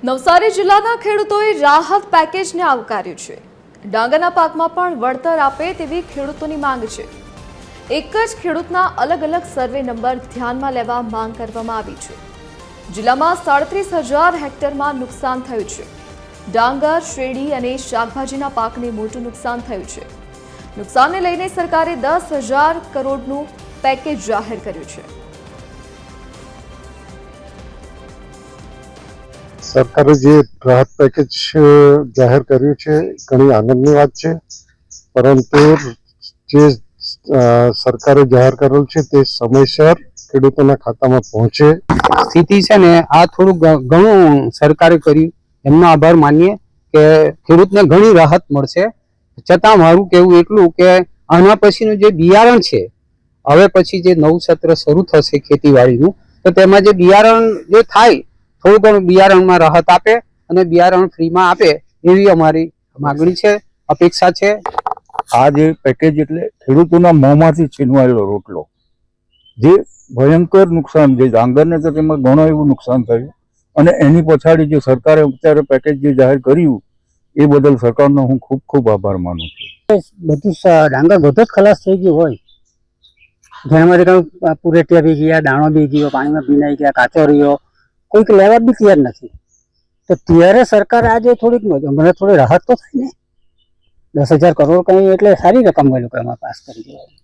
નવસારી જિલ્લાના ખેડૂતોએ રાહત પેકેજને આવકાર્યું છે। ડાંગરના પાકમાં પણ વળતર આપે તેવી ખેડૂતોની માંગ છે। એક જ ખેડૂતના અલગ અલગ સર્વે નંબર ધ્યાનમાં લેવા માંગ કરવામાં આવી છે। જિલ્લામાં 37,000 હેક્ટરમાં નુકસાન થયું છે। ડાંગર, શેરડી અને શાકભાજીના પાકને મોટું નુકસાન થયું છે। નુકસાનને લઈને સરકારે 10,000 કરોડનું પેકેજ જાહેર કર્યું છે। સરકારે જે રાહત પેકેજ જાહેર કર્યું છે ઘણી આનંદની વાત છે, પરંતુ જે સરકારે જાહેર કરેલું છે તે સમયસર ખેડૂતોના ખાતામાં પહોંચે। સ્થિતિ છે ને આ થોડું ઘણું સરકારે કર્યું, એમનો આભાર માનીએ કે ખેડૂતને ઘણી રાહત મળશે। છતાં મારું કહેવું એટલું કે આના પછીનું જે બિયારણ છે, હવે પછી જે નવું સત્ર શરૂ થશે ખેતીવાડીનું, તો તેમાં જે બિયારણ જે થાય થોડું ઘણું બિયારણમાં રાહત આપે અને બિયારણ ફ્રીમાં આપે એવી અમારી માગણી છે, અપેક્ષા છે। આ જે પેકેજ એટલે ખેડૂતોના મોંમાંથી છીનવાયેલો રોટલો, જે ભયંકર નુકસાન, જે ડાંગરને તો તેમાં ઘણું એવું નુકસાન થયું, અને એની પછાડી જે સરકારે અત્યારે પેકેજ જે જાહેર કર્યું એ બદલ સરકારનો હું ખૂબ ખૂબ આભાર માનું છું। બધું ડાંગર બધો જ ખલાસ થઈ ગયું હોય, જેનામાંથી કંઈ પૂરેટિયા બી ગયા, દાણો બી ગયો, પાણીમાં ભીનાઈ ગયા, કાચો રહ્યો, કોઈક લેવા બી તૈયાર નથી। તો ત્યારે સરકાર આજે થોડીક મને થોડી રાહત તો થાય ને। 10,000 કરોડ કંઈ એટલે સારી રકમ એ લોકો એમાં પાસ કરી દેવાય।